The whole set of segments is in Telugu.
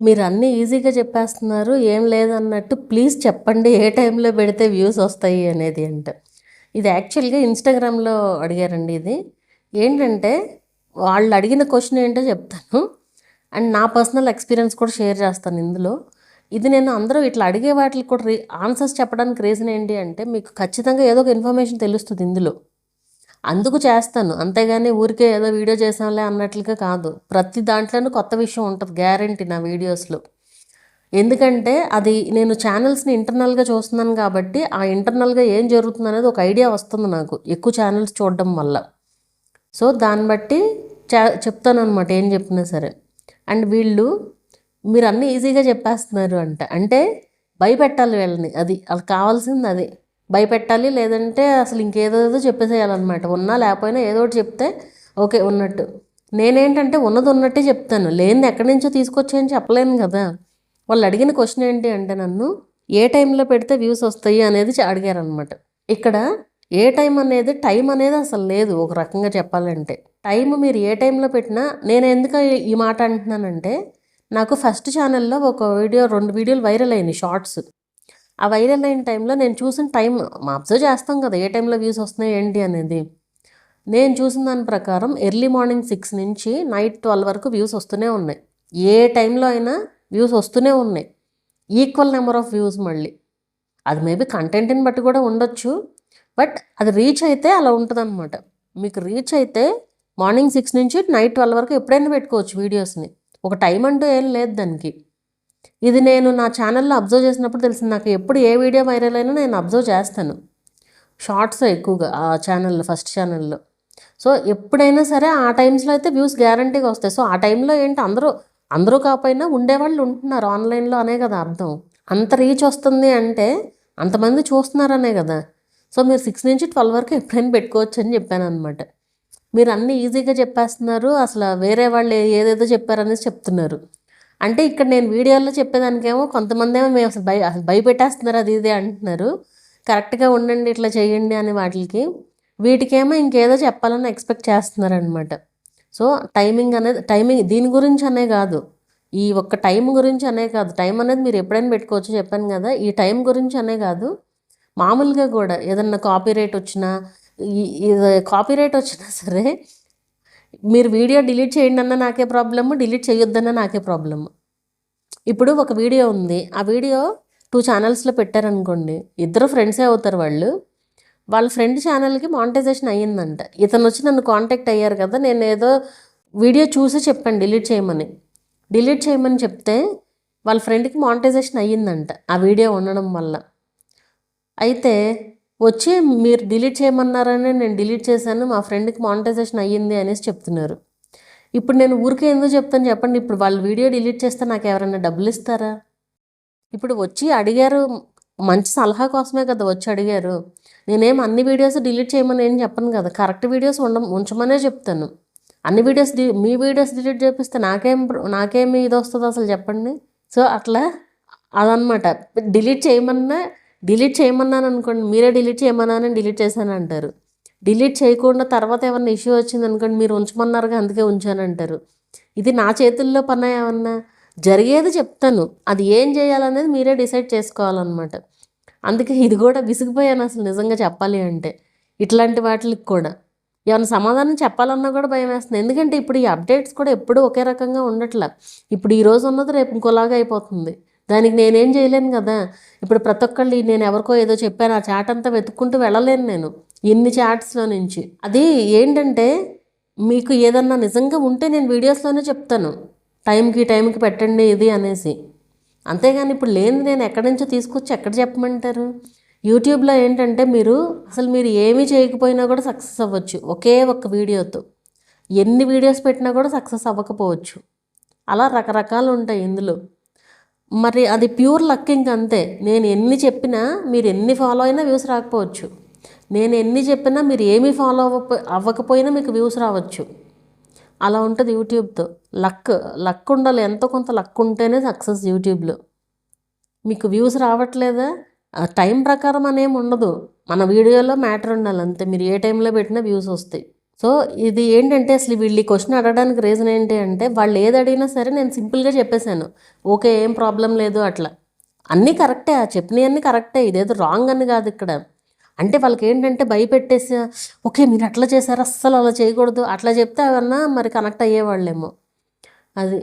మీరు అన్నీ ఈజీగా చెప్పేస్తున్నారు. ఏం లేదన్నట్టు ప్లీజ్ చెప్పండి ఏ టైంలో పెడితే వ్యూస్ వస్తాయి అనేది అంటే. ఇది యాక్చువల్‌గా ఇన్‌స్టాగ్రామ్‌లో అడిగారండి ఇది. ఏంటంటే వాళ్ళు అడిగిన క్వెషన్ ఏంటో చెప్తాను. అండ్ నా పర్సనల్ ఎక్స్‌పీరియన్స్ కూడా షేర్ చేస్తాను ఇందులో. ఇది నేను అందరూ ఇట్లా అడిగే వాటికి కూడా ఆన్సర్స్ చెప్పడానికి రీజన్ ఏంటి అంటే మీకు ఖచ్చితంగా ఏదో ఒక ఇన్ఫర్మేషన్ తెలుస్తుంది ఇందులో. అందుకు చేస్తాను. అంతేగాని ఊరికే ఏదో వీడియో చేసాంలే అన్నట్లుగా కాదు. ప్రతి దాంట్లోనూ కొత్త విషయం ఉంటది గ్యారంటీ నా వీడియోస్‌లో. ఎందుకంటే అది నేను ఛానల్స్‌ని ఇంటర్నల్‌గా చూస్తున్నాను కాబట్టి, ఆ ఇంటర్నల్‌గా ఏం జరుగుతుందనేది ఒక ఐడియా వస్తుంది నాకు ఎక్కువ ఛానల్స్ చూడడం వల్ల. సో, దాన్ని బట్టి చెప్తాననమాట ఏం చెప్పినా సరే. అండ్ వీళ్ళు మీరన్నీ ఈజీగా చెప్పేస్తున్నారు అంట. అంటే భయపెట్టాలి వీళ్ళని. అది ఆళ్ళకి కావాల్సింది అదే. భయపెట్టాలి లేదంటే అసలు ఇంకేదేదో చెప్పేసేయాలన్నమాట. ఉన్నా లేకపోయినా ఏదో ఒకటి చెప్తే ఓకే ఉన్నట్టు. నేనేంటంటే ఉన్నది ఉన్నట్టే చెప్తాను. లేనిది ఎక్కడి నుంచో తీసుకొచ్చాయని చెప్పలేను కదా! వాళ్ళు అడిగిన క్వెషన్ ఏంటి అంటే నన్ను ఏ టైంలో పెడితే వ్యూస్ వస్తాయి అనేది అడిగారనమాట. ఇక్కడ ఏ టైం అనేది అసలు లేదు ఒక రకంగా చెప్పాలంటే. టైం మీరు ఏ టైంలో పెట్టినా నేను ఎందుకు ఈ మాట అంటున్నానంటే నాకు ఫస్ట్ ఛానల్లో ఒక వీడియో 2 వీడియోలు వైరల్ అయినాయి షార్ట్స్. ఆ వైరల్ అయిన టైంలో నేను చూసిన టైం అబ్జర్వ్ చేస్తాం కదా ఏ టైంలో వ్యూస్ వస్తున్నాయి ఏంటి అనేది. నేను చూసిన దాని ప్రకారం ఎర్లీ మార్నింగ్ 6 నుంచి నైట్ 12 వరకు వ్యూస్ వస్తూనే ఉన్నాయి. ఏ టైంలో అయినా వ్యూస్ వస్తూనే ఉన్నాయి. ఈక్వల్ నెంబర్ ఆఫ్ వ్యూస్ మళ్ళీ. అది మేబీ కంటెంట్ని బట్టి కూడా ఉండొచ్చు. బట్ అది రీచ్ అయితే అలా ఉంటుందన్నమాట. మీకు రీచ్ అయితే మార్నింగ్ 6 నుంచి నైట్ 12 వరకు ఎప్పుడైనా పెట్టుకోవచ్చు వీడియోస్ని. ఒక టైం అంటూ ఏం లేదు దానికి. ఇది నేను నా ఛానల్లో అబ్జర్వ్ చేసినప్పుడు తెలిసింది నాకు. ఎప్పుడు ఏ వీడియో వైరల్ అయినా నేను అబ్జర్వ్ చేస్తాను. షార్ట్స్ ఎక్కువగా ఆ ఛానల్లో ఫస్ట్ ఛానల్లో. సో ఎప్పుడైనా సరే ఆ టైమ్స్లో అయితే వ్యూస్ గ్యారంటీగా వస్తాయి. సో ఆ టైంలో ఏంటి అందరూ కాకపోయినా ఉండేవాళ్ళు ఉంటున్నారు ఆన్లైన్లో అనే కదా అర్థం. అంత రీచ్ వస్తుంది అంటే అంతమంది చూస్తున్నారనే కదా. సో మీరు 6 నుంచి 12 వరకు ఎప్పుడైనా పెట్టుకోవచ్చు అని చెప్పాను అనమాట. మీరు అన్నీ ఈజీగా చెప్పేస్తున్నారు. అసలు వేరే వాళ్ళు ఏదేదో చెప్పారనేసి చెప్తున్నారు. అంటే ఇక్కడ నేను వీడియోలో చెప్పేదానికేమో కొంతమందేమో మేము అసలు భయపెట్టేస్తున్నారు అది ఇది అంటున్నారు. కరెక్ట్గా ఉండండి ఇట్లా చేయండి అని వాటికి. వీటికేమో ఇంకేదో చెప్పాలని ఎక్స్పెక్ట్ చేస్తున్నారనమాట. సో టైమింగ్ దీని గురించి అనే కాదు. ఈ ఒక్క టైం గురించి అనే కాదు. టైం అనేది మీరు ఎప్పుడైనా పెట్టుకోవచ్చు చెప్పాను కదా. ఈ టైం గురించి అనే కాదు. మామూలుగా కూడా ఏదన్నా కాపీరైట్ వచ్చినా కాపీరైట్ వచ్చినా సరే మీరు వీడియో డిలీట్ చేయండి అన్న నాకే ప్రాబ్లము, డిలీట్ చేయొద్దన్న నాకే ప్రాబ్లము. ఇప్పుడు ఒక వీడియో ఉంది. ఆ వీడియో 2 ఛానల్స్లో పెట్టారనుకోండి. ఇద్దరు ఫ్రెండ్సే అవుతారు వాళ్ళు. వాళ్ళ ఫ్రెండ్ ఛానల్కి మానిటైజేషన్ అయ్యిందంట. ఇతను వచ్చి నన్ను కాంటాక్ట్ అయ్యారు కదా. నేను ఏదో వీడియో చూసి చెప్పాను డిలీట్ చేయమని చెప్తే వాళ్ళ ఫ్రెండ్కి మానిటైజేషన్ అయ్యిందంట ఆ వీడియో ఉండడం వల్ల. అయితే వచ్చి మీరు డిలీట్ చేయమన్నారని నేను డిలీట్ చేశాను, మా ఫ్రెండ్కి మానిటైజేషన్ అయ్యింది అనేసి చెప్తున్నారు. ఇప్పుడు నేను ఊరికే ఎందుకు చెప్తాను చెప్పండి. ఇప్పుడు వాళ్ళు వీడియో డిలీట్ చేస్తే నాకు ఎవరైనా డబ్బులు ఇస్తారా? ఇప్పుడు వచ్చి అడిగారు, మంచి సలహా కోసమే కదా వచ్చి అడిగారు. నేనేం అన్ని వీడియోస్ డిలీట్ చేయమని ఏం చెప్పను కదా. కరెక్ట్ వీడియోస్ ఉంచమనే చెప్తాను. అన్ని వీడియోస్ మీ వీడియోస్ డిలీట్ చేపిస్తే నాకేమి ఇది వస్తుంది అసలు చెప్పండి. సో అట్లా అదనమాట. డిలీట్ చేయమన్నాను అనుకోండి, మీరే డిలీట్ చేయమన్నానని డిలీట్ చేశాను అంటారు. డిలీట్ చేయకుండా తర్వాత ఏమన్నా ఇష్యూ వచ్చింది అనుకోండి, మీరు ఉంచమన్నారుగా అందుకే ఉంచానంటారు. ఇది నా చేతుల్లో పని ఏమన్నా జరిగేది చెప్తాను. అది ఏం చేయాలనేది మీరే డిసైడ్ చేసుకోవాలన్నమాట. అందుకే ఇది కూడా విసిగిపోయాను అసలు నిజంగా చెప్పాలి అంటే. ఇట్లాంటి వాటికి కూడా ఏమైనా సమాధానం చెప్పాలన్నా కూడా భయం వేస్తుంది. ఎందుకంటే ఇప్పుడు ఈ అప్డేట్స్ కూడా ఎప్పుడూ ఒకే రకంగా ఉండట్లా. ఇప్పుడు ఈరోజు ఉన్నది రేపు ఇంకోలాగా అయిపోతుంది. దానికి నేనేం చేయలేను కదా. ఇప్పుడు ప్రతి ఒక్కళ్ళు నేను ఎవరికో ఏదో చెప్పాను ఆ చాట్ అంతా వెతుక్కుంటూ వెళ్ళలేను నేను ఇన్ని చాట్స్లో నుంచి. అది ఏంటంటే మీకు ఏదన్నా నిజంగా ఉంటే నేను వీడియోస్లోనే చెప్తాను. టైంకి పెట్టండి ఇది అనేసి. అంతేగాని ఇప్పుడు లేనిది నేను ఎక్కడి నుంచో తీసుకొచ్చి ఎక్కడ చెప్పమంటారు? యూట్యూబ్లో ఏంటంటే మీరు ఏమీ చేయకపోయినా కూడా సక్సెస్ అవ్వచ్చు ఒకే ఒక్క వీడియోతో. ఎన్ని వీడియోస్ పెట్టినా కూడా సక్సెస్ అవ్వకపోవచ్చు. అలా రకరకాలు ఉంటాయి ఇందులో. మరి అది ప్యూర్ లక్ ఇంకంతే. నేను ఎన్ని చెప్పినా మీరు ఎన్ని ఫాలో అయినా వ్యూస్ రాకపోవచ్చు. నేను ఎన్ని చెప్పినా మీరు ఏమీ ఫాలో అవ్వకపోయినా మీకు వ్యూస్ రావచ్చు. అలా ఉంటుంది యూట్యూబ్తో. లక్ ఉండాలి. ఎంతో కొంత లక్ ఉంటేనే సక్సెస్ యూట్యూబ్లో. మీకు వ్యూస్ రావట్లేదా? టైం ప్రకారం అనేమి ఉండదు. మన వీడియోలో మ్యాటర్ ఉండాలి అంతే. మీరు ఏ టైంలో పెట్టినా వ్యూస్ వస్తాయి. సో ఇది ఏంటంటే అసలు వీళ్ళు ఈ క్వశ్చన్ అడగడానికి రీజన్ ఏంటి అంటే వాళ్ళు ఏది అడిగినా సరే నేను సింపుల్గా చెప్పేశాను, ఓకే ఏం ప్రాబ్లం లేదు అట్లా. అన్నీ కరెక్టే, ఆ చెప్పినవన్నీ కరెక్టే, ఇదేదో రాంగ్ అని కాదు ఇక్కడ. అంటే వాళ్ళకి ఏంటంటే భయపెట్టేసి ఓకే మీరు అట్లా చేశారు అస్సలు అలా చేయకూడదు అట్లా చెప్తే అవన్నా మరి కనెక్ట్ అయ్యేవాళ్ళేమో. అది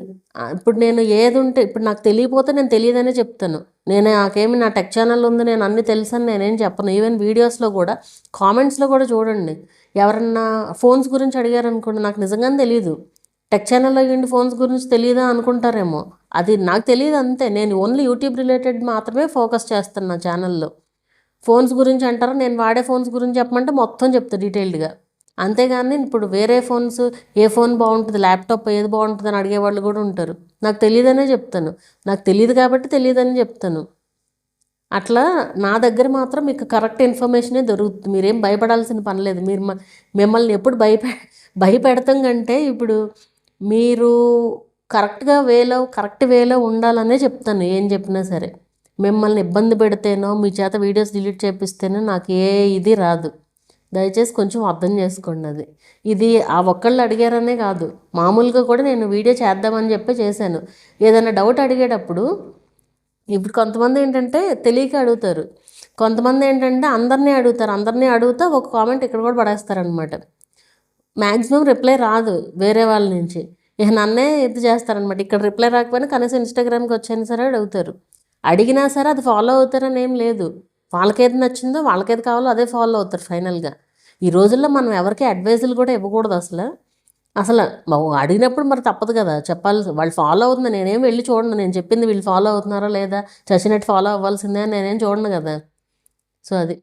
ఇప్పుడు నేను ఏది ఉంటే ఇప్పుడు నాకు తెలియపోతే నేను తెలియదనే చెప్తాను. నాకేమి నా టెక్ ఛానల్ ఉంది, నేను అన్నీ తెలుసని నేనేం చెప్పను. ఈవెన్ వీడియోస్లో కూడా కామెంట్స్లో కూడా చూడండి, ఎవరన్నా ఫోన్స్ గురించి అడిగారు అనుకోండి, నాకు నిజంగానే తెలియదు, టెక్ ఛానల్లో ఏంటి ఫోన్స్ గురించి తెలియదా అనుకుంటారేమో. అది నాకు తెలియదు అంతే. నేను ఓన్లీ యూట్యూబ్ రిలేటెడ్ మాత్రమే ఫోకస్ చేస్తాను నా ఛానల్లో. ఫోన్స్ గురించి అంటారా, నేను వాడే ఫోన్స్ గురించి చెప్పమంటే మొత్తం చెప్తా డీటెయిల్డ్గా. అంతేగాని ఇప్పుడు వేరే ఫోన్స్ ఏ ఫోన్ బాగుంటుంది, ల్యాప్టాప్ ఏది బాగుంటుంది అని అడిగేవాళ్ళు కూడా ఉంటారు. నాకు తెలియదనే చెప్తాను, నాకు తెలియదు కాబట్టి తెలియదని చెప్తాను. అట్లా నా దగ్గర మాత్రం మీకు కరెక్ట్ ఇన్ఫర్మేషనే దొరుకుతుంది. మీరేం భయపడాల్సిన పని లేదు. మిమ్మల్ని ఎప్పుడు భయపెడతాం కంటే ఇప్పుడు మీరు కరెక్ట్ వేలో ఉండాలనే చెప్తాను ఏం చెప్పినా సరే. మిమ్మల్ని ఇబ్బంది పెడితేనో మీ చేత వీడియోస్ డిలీట్ చేపిస్తేనో నాకు ఏ ఇది రాదు. దయచేసి కొంచెం అర్థం చేసుకోండి. అది ఇది ఆ ఒక్కళ్ళు అడిగారనే కాదు, మామూలుగా కూడా నేను వీడియో చేద్దామని చెప్పి చేశాను. ఏదైనా డౌట్ అడిగేటప్పుడు ఇప్పుడు కొంతమంది ఏంటంటే తెలియక అడుగుతారు, కొంతమంది ఏంటంటే అందరినీ అడుగుతా ఒక కామెంట్ ఇక్కడ కూడా పడేస్తారనమాట. మ్యాక్సిమం రిప్లై రాదు వేరే వాళ్ళ నుంచి, ఇక నన్నే ఇది చేస్తారనమాట. ఇక్కడ రిప్లై రాకపోయినా కనీసం ఇన్స్టాగ్రామ్కి వచ్చైనా సరే అడుగుతారు. అడిగినా సరే అది ఫాలో అవుతారని ఏం లేదు, వాళ్ళకేది నచ్చిందో వాళ్ళకేది కావాలో అదే ఫాలో అవుతారు ఫైనల్గా. ఈ రోజుల్లో మనం ఎవరికి అడ్వైజులు కూడా ఇవ్వకూడదు అసలు అడిగినప్పుడు మరి తప్పదు కదా చెప్పాలి. వాళ్ళు ఫాలో అవుతుంది నేనేం వెళ్ళి చూడను, నేను చెప్పింది వీళ్ళు ఫాలో అవుతున్నారా లేదా, చచ్చినట్టు ఫాలో అవ్వాల్సిందే అని నేనేం చూడను కదా. సో అది